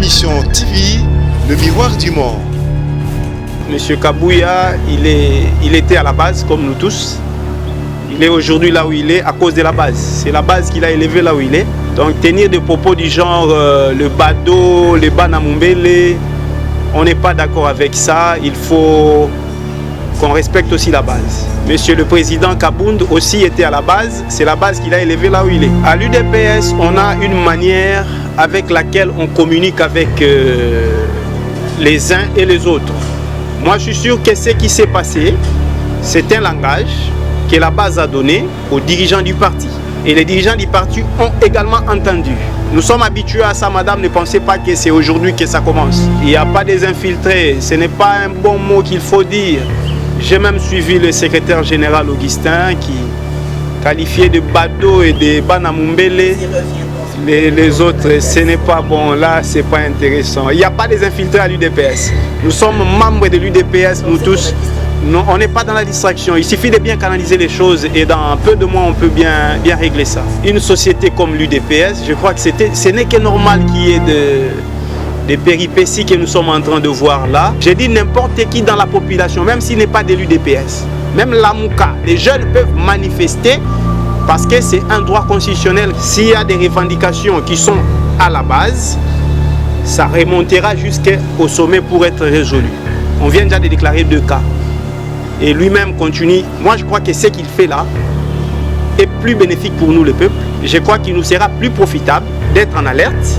Mission TV, le miroir du monde. Monsieur Kabouya, il était à la base, comme nous tous. Il est aujourd'hui là où il est à cause de la base. C'est la base qui l'a élevé là où il est. Donc tenir des propos du genre le Bado, le Banamumbele, on n'est pas d'accord avec ça. Il faut qu'on respecte aussi la base. Monsieur le Président Kabound aussi était à la base. C'est la base qui l'a élevé là où il est. À l'UDPS, on a une manière avec laquelle on communique avec les uns et les autres. Moi, je suis sûr que ce qui s'est passé, c'est un langage que la base a donné aux dirigeants du parti. Et les dirigeants du parti ont également entendu. Nous sommes habitués à ça, madame, ne pensez pas que c'est aujourd'hui que ça commence. Il n'y a pas des infiltrés, ce n'est pas un bon mot qu'il faut dire. J'ai même suivi le secrétaire général Augustin qui qualifiait de Bado et de Banamumbele. Les autres, ce n'est pas bon, là, ce n'est pas intéressant. Il n'y a pas des infiltrés à l'UDPS. Nous sommes membres de l'UDPS, nous tous. Non, on n'est pas dans la distraction. Il suffit de bien canaliser les choses et dans peu de mois, on peut bien régler ça. Une société comme l'UDPS, je crois que ce n'est que normal qu'il y ait des péripéties que nous sommes en train de voir là. J'ai dit n'importe qui dans la population, même s'il n'est pas de l'UDPS, même l'AMUCA, les jeunes peuvent manifester parce que c'est un droit constitutionnel. S'il y a des revendications qui sont à la base, ça remontera jusqu'au sommet pour être résolu. On vient déjà de déclarer 2 cas. Et lui-même continue. Moi, je crois que ce qu'il fait là est plus bénéfique pour nous, le peuple. Je crois qu'il nous sera plus profitable d'être en alerte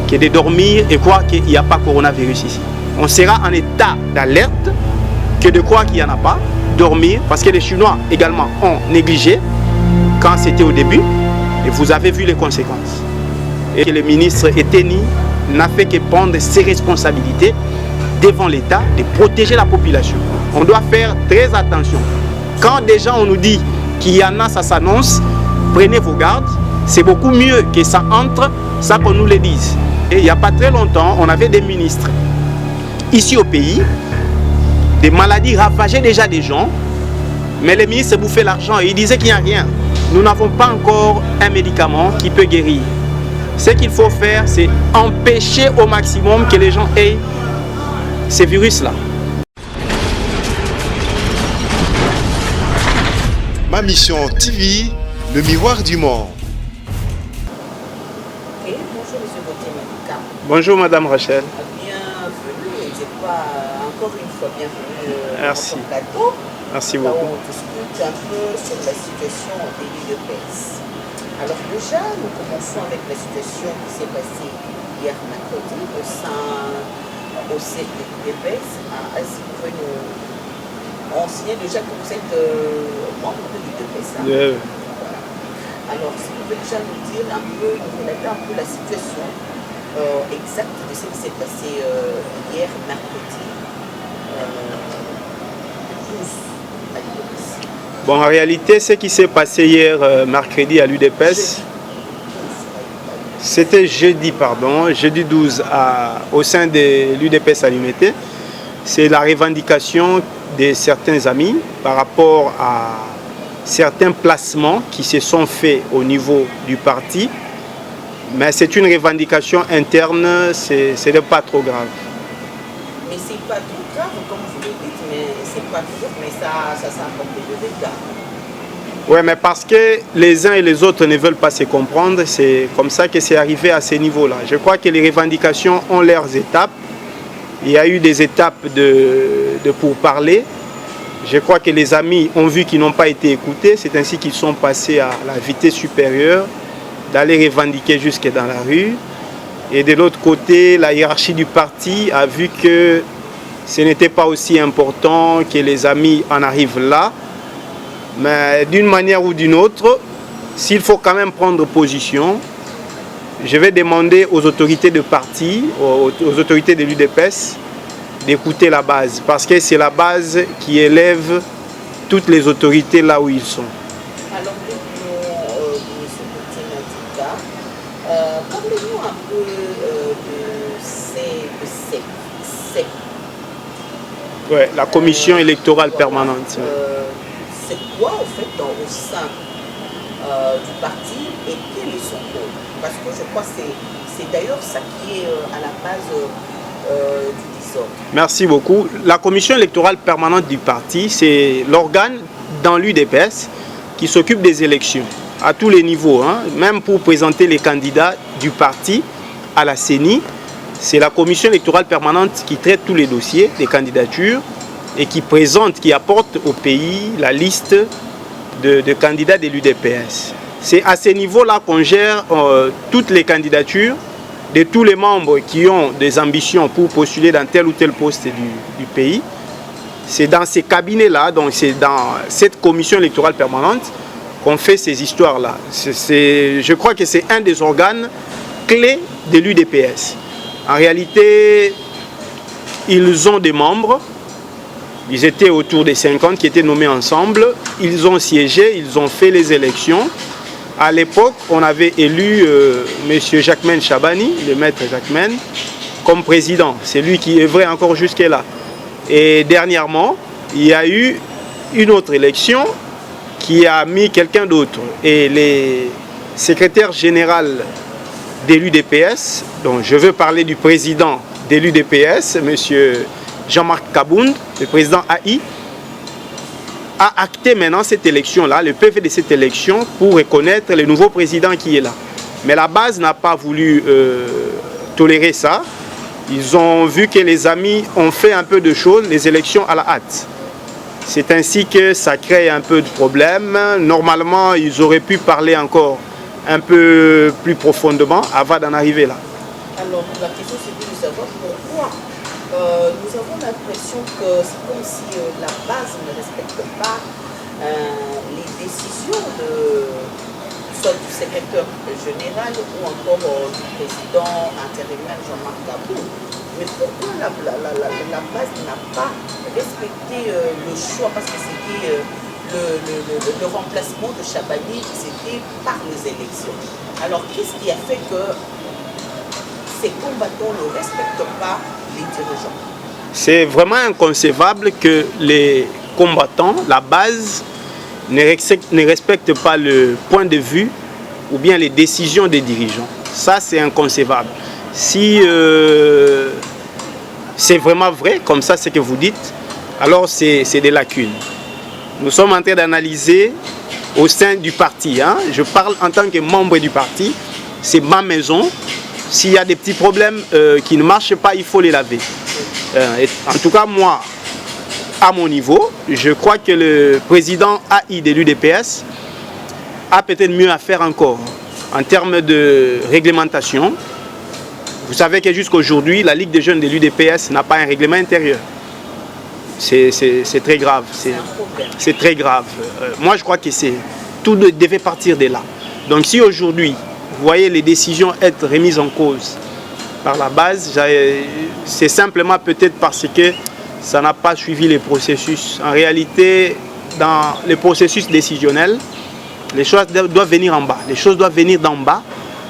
que de dormir et croire qu'il n'y a pas coronavirus ici. On sera en état d'alerte que de croire qu'il n'y en a pas, dormir, parce que les Chinois également ont négligé quand c'était au début, et vous avez vu les conséquences. Et le ministre Eteni n'a fait que prendre ses responsabilités devant l'État de protéger la population. On doit faire très attention. Quand déjà on nous dit qu'il y en a, ça s'annonce, prenez vos gardes. C'est beaucoup mieux que ça entre, ça qu'on nous le dise. Et il n'y a pas très longtemps, on avait des ministres ici au pays, des maladies ravageaient déjà des gens, mais les ministres bouffaient l'argent et ils disaient qu'il n'y a rien. Nous n'avons pas encore un médicament qui peut guérir. Ce qu'il faut faire, c'est empêcher au maximum que les gens aient ces virus-là. Ma Mission TV, le miroir du monde. Okay, bonjour Monsieur Gauthier Maduka. Bonjour Madame Rachel. Bienvenue, et c'est pas encore une fois bienvenue Merci. sur le plateau. Merci Là, beaucoup. on discute un peu sur la situation des l'UDPS. Alors déjà, nous commençons avec la situation qui s'est passée hier mercredi au sein de l'UDPS. Est-ce que vous pouvez nous renseigner déjà que vous êtes membre de l'UDPS? Yeah. Voilà. Alors, si vous pouvez déjà nous dire un peu, nous relater un peu la situation exacte de ce qui s'est passé hier mercredi 12 à l'UDPS. Bon, en réalité, ce qui s'est passé hier mercredi à l'UDPS, c'était jeudi 12 au sein de l'UDPS à l'Unité. C'est la revendication de certains amis par rapport à certains placements qui se sont faits au niveau du parti. Mais c'est une revendication interne, ce n'est pas trop grave. Mais c'est pas trop grave, comme vous le dites, mais c'est pas trop grave, mais ça apporté de dégâts. Oui, mais parce que les uns et les autres ne veulent pas se comprendre, c'est comme ça que c'est arrivé à ce niveau-là. Je crois que les revendications ont leurs étapes. Il y a eu des étapes de pourparler. Je crois que les amis ont vu qu'ils n'ont pas été écoutés. C'est ainsi qu'ils sont passés à la vitesse supérieure, d'aller revendiquer jusque dans la rue. Et de l'autre côté, la hiérarchie du parti a vu que ce n'était pas aussi important que les amis en arrivent là. Mais d'une manière ou d'une autre, s'il faut quand même prendre position, je vais demander aux autorités de parti, aux autorités de l'UDPS, d'écouter la base. Parce que c'est la base qui élève toutes les autorités là où ils sont. Alors, dites-nous, M. Gauthier Maduka, parlez-nous un peu de CEP. Ouais, la commission électorale permanente. C'est quoi, en fait, au sein du parti et quel est son rôle? Parce que je crois que c'est d'ailleurs ça qui est à la base du désordre. Merci beaucoup. La commission électorale permanente du parti, c'est l'organe dans l'UDPS qui s'occupe des élections à tous les niveaux, hein. Même pour présenter les candidats du parti à la CENI. C'est la commission électorale permanente qui traite tous les dossiers des candidatures et qui présente, qui apporte au pays la liste de candidats de l'UDPS. C'est à ce niveau-là qu'on gère toutes les candidatures de tous les membres qui ont des ambitions pour postuler dans tel ou tel poste du pays. C'est dans ces cabinets-là, donc c'est dans cette commission électorale permanente qu'on fait ces histoires-là. Je crois que c'est un des organes clés de l'UDPS. En réalité, ils ont des membres, ils étaient autour des 50 qui étaient nommés ensemble, ils ont siégé, ils ont fait les élections. À l'époque, on avait élu M. Jacquemaine Chabani, le maître Jacquemaine, comme président. C'est lui qui œuvrait encore jusque-là. Et dernièrement, il y a eu une autre élection qui a mis quelqu'un d'autre. Et les secrétaires généraux de l'UDPS, donc je veux parler du président de l'UDPS, M. Jean-Marc Kabound, le président AI, a acté maintenant cette élection-là, le PV de cette élection, pour reconnaître le nouveau président qui est là. Mais la base n'a pas voulu tolérer ça. Ils ont vu que les amis ont fait un peu de choses, les élections à la hâte. C'est ainsi que ça crée un peu de problème. Normalement, ils auraient pu parler encore un peu plus profondément avant d'en arriver là. Alors, la question c'est de savoir pourquoi nous avons l'impression que c'est comme si la base ne respecte pas les décisions soit du secrétaire général ou encore du président intérimaire Jean-Marc Kabound. Mais pourquoi la base n'a pas respecté le choix? Parce que c'était le remplacement de Chabani, c'était par les élections. Alors qu'est-ce qui a fait que ces combattants ne respectent pas les dirigeants? C'est vraiment inconcevable que les combattants, la base, ne respectent pas le point de vue ou bien les décisions des dirigeants. Ça, c'est inconcevable. Si c'est vraiment vrai, comme ça, ce que vous dites, alors c'est des lacunes. Nous sommes en train d'analyser au sein du parti. Hein. Je parle en tant que membre du parti. C'est ma maison. S'il y a des petits problèmes qui ne marchent pas, il faut les laver. En tout cas, moi, à mon niveau, je crois que le président AI de l'UDPS a peut-être mieux à faire encore en termes de réglementation. Vous savez que jusqu'à aujourd'hui, la Ligue des jeunes de l'UDPS n'a pas un règlement intérieur. C'est très grave. C'est très grave. Moi, je crois que tout devait partir de là. Donc, si aujourd'hui, vous voyez les décisions être remises en cause par la base, c'est simplement peut-être parce que ça n'a pas suivi les processus. En réalité, dans les processus décisionnels, les choses doivent venir en bas. Les choses doivent venir d'en bas.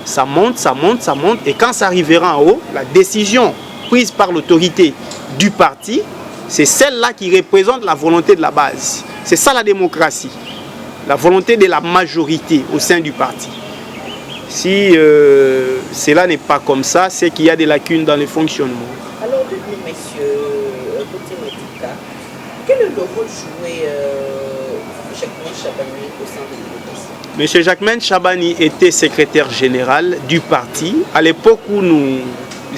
Ça monte, ça monte, ça monte. Et quand ça arrivera en haut, la décision prise par l'autorité du parti, c'est celle-là qui représente la volonté de la base. C'est ça la démocratie. La volonté de la majorité au sein du parti. Si cela n'est pas comme ça, c'est qu'il y a des lacunes dans le fonctionnement. Alors, dites-nous, monsieur Boutimétika, quel est le rôle joué Jacquemaine Chabani au sein de l'UDPS? Monsieur Jacquemaine Chabani était secrétaire général du parti à l'époque où nous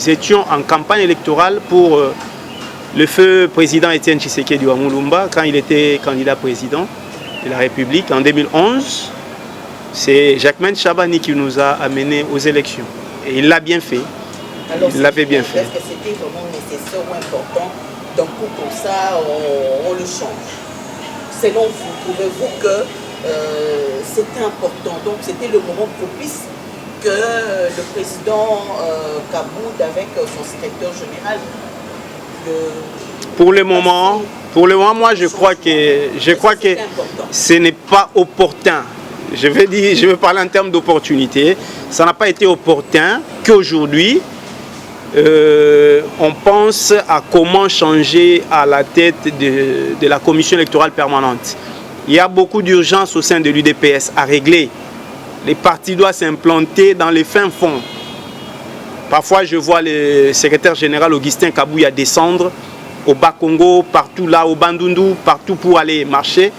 étions en campagne électorale pour le feu président Étienne Tshisekedi Wamulumba quand il était candidat président de la République en 2011. C'est Jacquemaine Chabani qui nous a amenés aux élections. Et il l'a bien fait. Alors, il l'avait bien fait. Est-ce que c'était vraiment nécessaire ou important d'un coup comme ça, on le change? Selon vous, trouvez-vous que c'était important? Donc c'était le moment propice que le président Kabound avec son secrétaire général Pour le moment, moi je crois que ce n'est pas opportun. Je vais parler en termes d'opportunité. Ça n'a pas été opportun qu'aujourd'hui, on pense à comment changer à la tête de la commission électorale permanente. Il y a beaucoup d'urgence au sein de l'UDPS à régler les partis doivent s'implanter dans les fins fonds. Parfois, je vois le secrétaire général Augustin Kabouya descendre au Bas-Congo, partout là, au Bandundu, partout pour aller marcher,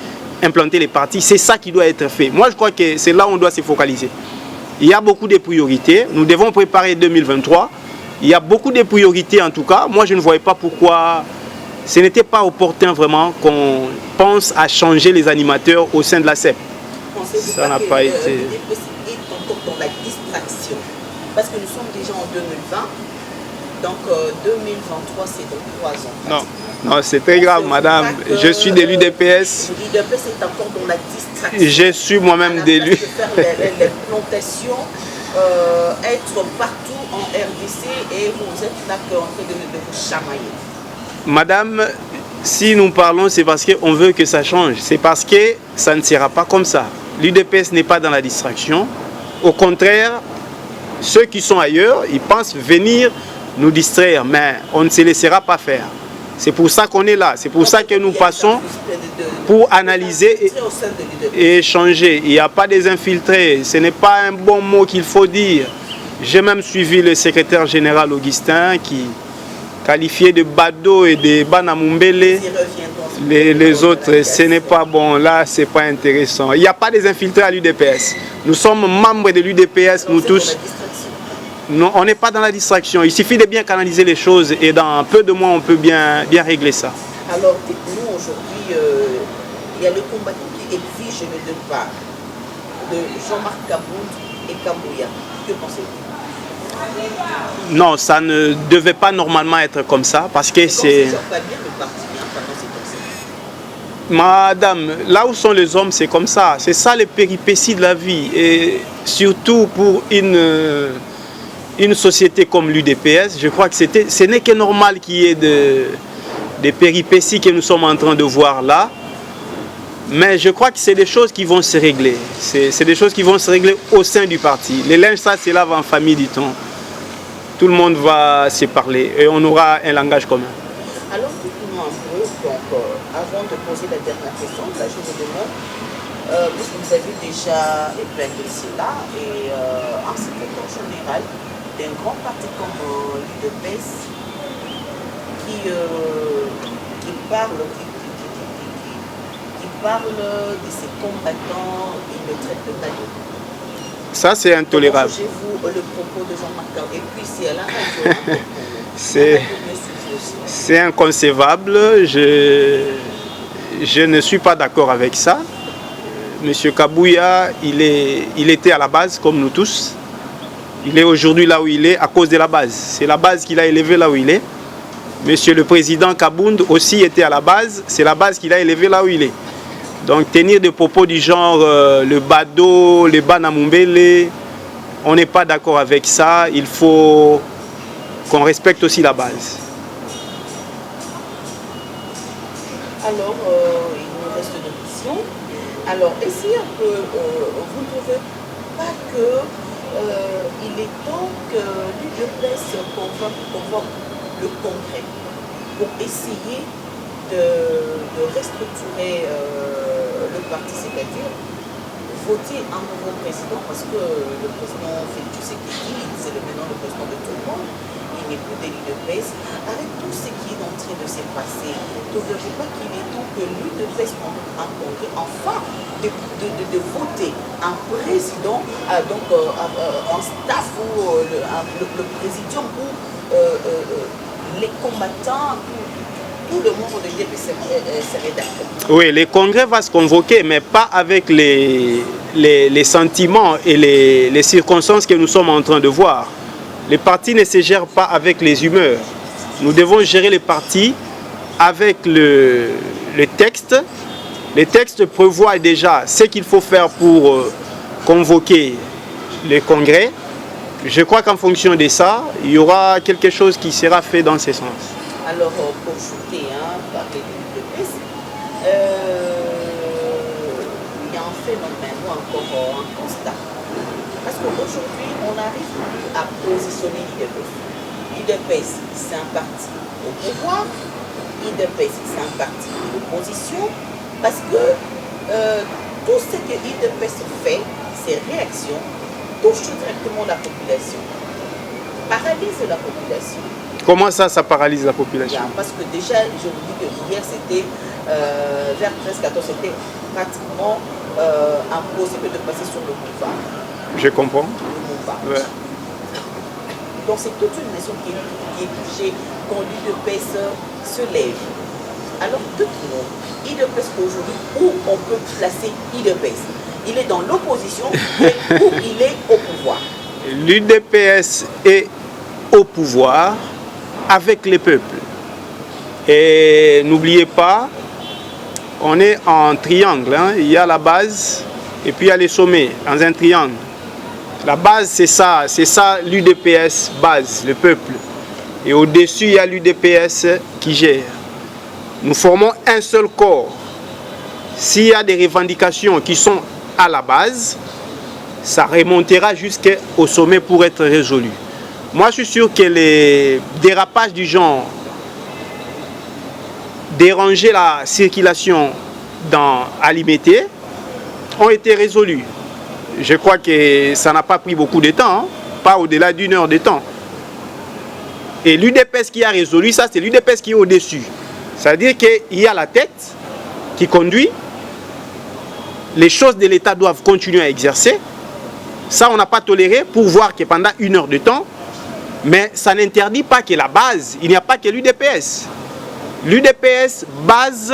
implanter les partis. C'est ça qui doit être fait. Moi, je crois que c'est là où on doit se focaliser. Il y a beaucoup de priorités. Nous devons préparer 2023. Il y a beaucoup de priorités en tout cas. Moi, je ne voyais pas pourquoi ce n'était pas opportun vraiment qu'on pense à changer les animateurs au sein de la CEP. Ça n'a pas été... encore dans la distraction. Parce que nous sommes déjà en 2020. Donc 2023, c'est dans 3 ans. Non, c'est très grave, madame. Je suis de l'UDPS. L'UDPS est encore dans la distraction. Je suis moi-même d'élu. De faire les plantations, être partout en RDC et vous êtes là en train de vous chamailler. Madame, si nous parlons, c'est parce qu'on veut que ça change. C'est parce que ça ne sera pas comme ça. L'UDPS n'est pas dans la distraction. Au contraire, ceux qui sont ailleurs, ils pensent venir nous distraire, mais on ne se laissera pas faire. C'est pour ça qu'on est là. C'est pour ça que nous passons pour analyser et échanger. Il n'y a pas des infiltrés. Ce n'est pas un bon mot qu'il faut dire. J'ai même suivi le secrétaire général Augustin qui qualifiait de bado et de banamumbele. Les autres, ce n'est pas bon. Là, ce n'est pas intéressant. Il n'y a pas des infiltrés à l'UDPS. Nous sommes membres de l'UDPS, nous tous. Non, on n'est pas dans la distraction. Il suffit de bien canaliser les choses et dans peu de mois, on peut bien régler ça. Alors, dites-nous aujourd'hui, il y a le combattant qui exige le départ de Jean-Marc Kabound et Kabouya. Que pensez-vous? Non, ça ne devait pas normalement être comme ça parce que c'est... Madame, là où sont les hommes, c'est comme ça. C'est ça les péripéties de la vie. Et surtout pour une société comme l'UDPS, je crois que ce n'est que normal qu'il y ait des péripéties que nous sommes en train de voir là. Mais je crois que c'est des choses qui vont se régler. C'est des choses qui vont se régler au sein du parti. Les linges, ça, c'est là en famille, dit-on. Tout le monde va se parler et on aura un langage commun. Alors, dites-nous un peu, donc, avant de poser la dernière question, là, je vous demande, puisque vous avez déjà épinglé cela, et en secrétaire général d'un grand parti comme l'UDPS qui parle de ces combattants et le traite de taillot. Ça, c'est intolérable. Comment jugez-vous le propos de Jean-Marc Kabound? Et puis, c'est à la radio. C'est inconcevable. Je ne suis pas d'accord avec ça. Monsieur Kabouya, il était à la base, comme nous tous. Il est aujourd'hui là où il est à cause de la base. C'est la base qui l'a élevé là où il est. Monsieur le président Kabound aussi était à la base. C'est la base qui l'a élevé là où il est. Donc tenir des propos du genre le bado, le banamumbele, on n'est pas d'accord avec ça. Il faut qu'on respecte aussi la base. Alors, il nous reste une question. Alors, essayez un peu, vous ne trouvez pas que il est temps que l'UDPS convoque le Congrès pour essayer de restructurer le parti, c'est-à-dire voter un nouveau président, parce que le président Félix Tshisekedi, c'est maintenant le président de tout le monde, il n'est plus de l'UDPS. Avec tout ce qui est en train de se passer, ne trouvez pas qu'il est temps que l'UDPS convoque un Congrès, enfin, de voter un président, donc un staff ou le présidium où les combattants, tout le monde de l'UDPS serait d'accord. Oui, le congrès va se convoquer, mais pas avec les sentiments et les circonstances que nous sommes en train de voir. Les partis ne se gèrent pas avec les humeurs. Nous devons gérer les partis avec le texte. Les textes prévoient déjà ce qu'il faut faire pour convoquer le congrès. Je crois qu'en fonction de ça, il y aura quelque chose qui sera fait dans ce sens. Alors, pour shooter, parler de l'UDPS, il y a un phénomène ou encore un constat. Parce qu'aujourd'hui, on n'arrive plus à positionner l'UDPS. L'UDPS, c'est un parti au pouvoir. l'UDPS, c'est un parti d'opposition. Parce que tout ce que l'UDPS fait, ces réactions touchent directement la population, paralysent la population. Comment ça paralyse la population? Bien, parce que déjà, je vous dis que hier, c'était vers 13-14, c'était pratiquement impossible de passer sur le boulevard. Je comprends. Le boulevard. Ouais. Donc c'est toute une nation qui est touchée quand l'UDPS se lève. Alors dites-nous, l'UDPS aujourd'hui, où on peut placer l'UDPS? Il est dans l'opposition, mais où il est au pouvoir? L'UDPS est au pouvoir avec les peuples. Et n'oubliez pas, on est en triangle. Hein. Il y a la base et puis il y a les sommets, dans un triangle. La base, c'est ça l'UDPS base, le peuple. Et au-dessus, il y a l'UDPS qui gère. Nous formons un seul corps. S'il y a des revendications qui sont à la base, ça remontera jusqu'au sommet pour être résolu. Moi, je suis sûr que les dérapages du genre, déranger la circulation à Limité, ont été résolus. Je crois que ça n'a pas pris beaucoup de temps, hein, pas au-delà d'1 heure de temps. Et l'UDPS qui a résolu ça, c'est l'UDPS qui est au-dessus. C'est-à-dire qu'il y a la tête qui conduit, les choses de l'État doivent continuer à exercer. Ça, on n'a pas toléré pour voir que pendant 1 heure de temps, mais ça n'interdit pas que la base, il n'y a pas que l'UDPS. L'UDPS, base,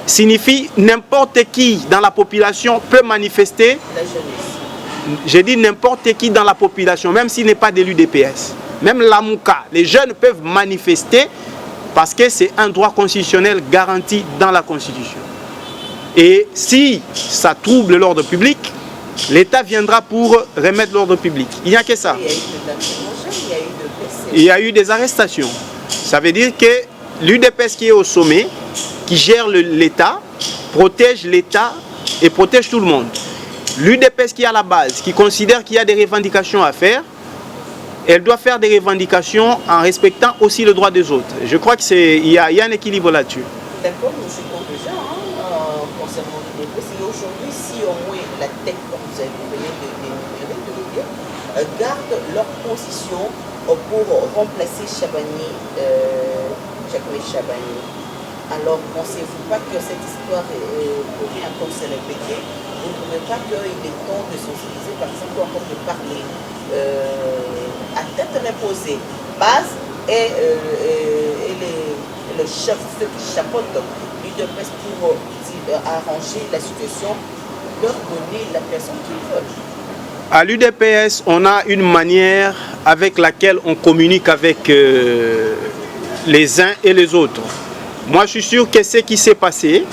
signifie n'importe qui dans la population peut manifester. La jeunesse. J'ai dit n'importe qui dans la population, même s'il n'est pas de l'UDPS. Même l'AMUCA, les jeunes peuvent manifester parce que c'est un droit constitutionnel garanti dans la Constitution. Et si ça trouble l'ordre public, l'État viendra pour remettre l'ordre public. Il n'y a que ça. Il y a eu des arrestations. Ça veut dire que l'UDPS qui est au sommet, qui gère l'État, protège l'État et protège tout le monde. L'UDPS qui est à la base, qui considère qu'il y a des revendications à faire, elle doit faire des revendications en respectant aussi le droit des autres. Je crois qu'il y a un équilibre là-dessus. D'accord, nous souhaitons déjà, concernant l'UDPS, et aujourd'hui, si au moins la tête, comme vous venez de le dire, garde leur position pour remplacer Chabani. Alors, pensez-vous pas que cette histoire pourrait encore se répéter? Vous ne trouvez pas qu'il est temps de sensibiliser, par exemple, encore de parler à tête reposée, base et le chef, ceux qui chapeautent l'UDPS pour arranger la situation, leur donner la personne qu'ils veulent? À l'UDPS, on a une manière avec laquelle on communique avec les uns et les autres. Moi, je suis sûr que ce qui s'est passé,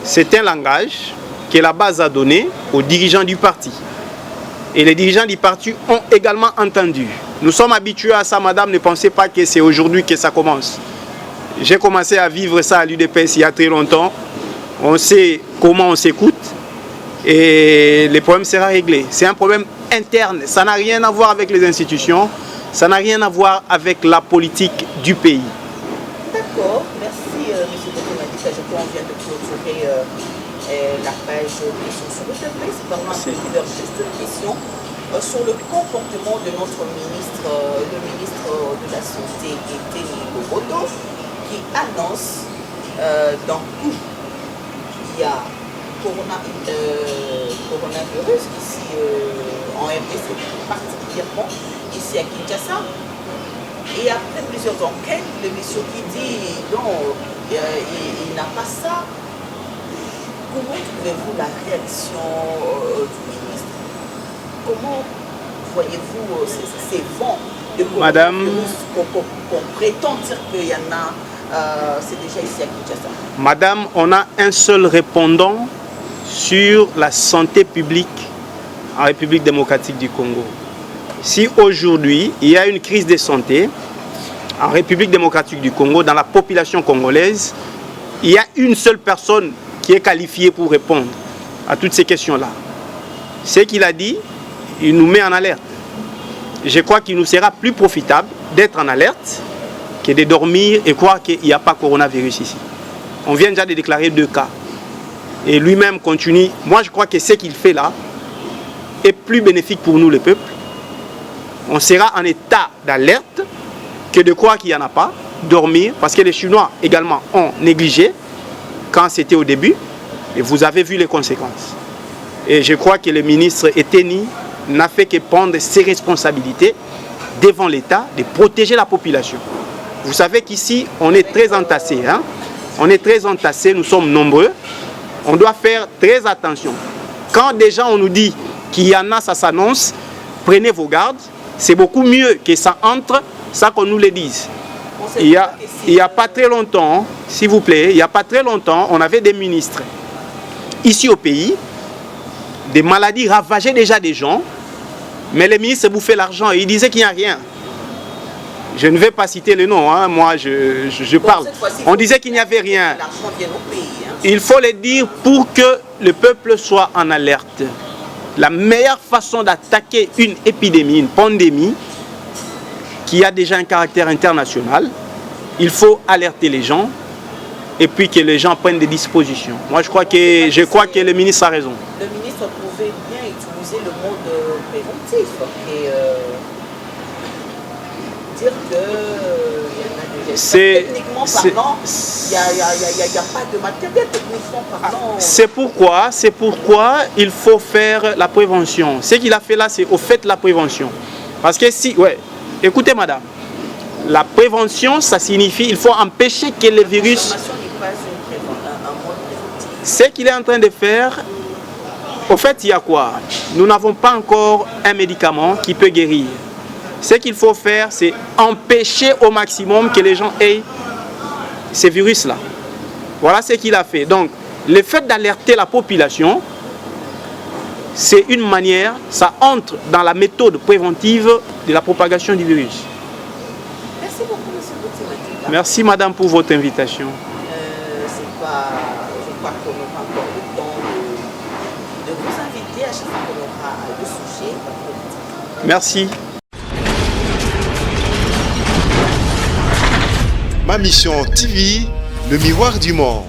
c'est un langage que la base a donné aux dirigeants du parti. Et les dirigeants du parti ont également entendu. Nous sommes habitués à ça, madame, ne pensez pas que c'est aujourd'hui que ça commence. J'ai commencé à vivre ça à l'UDPS il y a très longtemps. On sait comment on s'écoute et le problème sera réglé. C'est un problème interne, ça n'a rien à voir avec les institutions, ça n'a rien à voir avec la politique du pays. D'accord, merci M. Bokomadika. Je crois qu'on vient de clôturer la page questions sur l'UDPS. Parlons un peu de leur juste question sur le comportement de notre ministre, le ministre de la Santé, Témi Boboto, qui annonce dans tout, il y a coronavirus ici en RDC, particulièrement ici à Kinshasa. Et après plusieurs enquêtes, le monsieur qui dit non, il n'a pas ça. Comment trouvez-vous la réaction du ministre? Comment voyez-vous ces vents de coronavirus qu'on prétend dire qu'il y en a, c'est déjà ici à Kinshasa? Madame, on a un seul répondant sur la santé publique en République démocratique du Congo. Si aujourd'hui, il y a une crise de santé en République démocratique du Congo, dans la population congolaise, il y a une seule personne qui est qualifiée pour répondre à toutes ces questions-là. Ce qu'il a dit, il nous met en alerte. Je crois qu'il nous sera plus profitable d'être en alerte que de dormir et croire qu'il n'y a pas coronavirus ici. On vient déjà de déclarer 2 cas. Et lui-même continue. Moi, je crois que ce qu'il fait là, est plus bénéfique pour nous, le peuple. On sera en état d'alerte que de croire qu'il n'y en a pas, dormir, parce que les Chinois également ont négligé quand c'était au début, et vous avez vu les conséquences. Et je crois que le ministre Eteni n'a fait que prendre ses responsabilités devant l'État de protéger la population. Vous savez qu'ici, on est très entassés. Hein? On est très entassés, nous sommes nombreux. On doit faire très attention. Quand déjà on nous dit qu'il y en a, ça s'annonce, prenez vos gardes. C'est beaucoup mieux que ça entre, ça qu'on nous le dise. Il y a pas très longtemps, s'il vous plaît, il n'y a pas très longtemps, on avait des ministres ici au pays, des maladies ravageaient déjà des gens, mais les ministres bouffaient l'argent et ils disaient qu'il n'y a rien. Je ne vais pas citer le nom, hein, moi je parle. On disait qu'il n'y avait rien. Il faut le dire pour que le peuple soit en alerte. La meilleure façon d'attaquer une épidémie, une pandémie, qui a déjà un caractère international, il faut alerter les gens et puis que les gens prennent des dispositions. Moi, je crois que le ministre a raison. Le ministre pouvait bien utiliser le mot de préventif et dire que techniquement parlant, il n'y a pas de matériel techniquement parlant. C'est pourquoi il faut faire la prévention. Ce qu'il a fait là, c'est au fait la prévention. Parce que si, écoutez madame, la prévention, ça signifie qu'il faut empêcher que le virus... Ce qu'il est en train de faire, au fait, il y a quoi? Nous n'avons pas encore un médicament qui peut guérir. Ce qu'il faut faire, c'est empêcher au maximum que les gens aient ces virus-là. Voilà ce qu'il a fait. Donc, le fait d'alerter la population, c'est une manière, ça entre dans la méthode préventive de la propagation du virus. Merci beaucoup, M. Boutimati. Merci, madame, pour votre invitation. Je crois qu'on n'aura encore le temps de vous inviter à chaque fois qu'on aura le sujet. Merci. Ma Mission TV, le miroir du monde.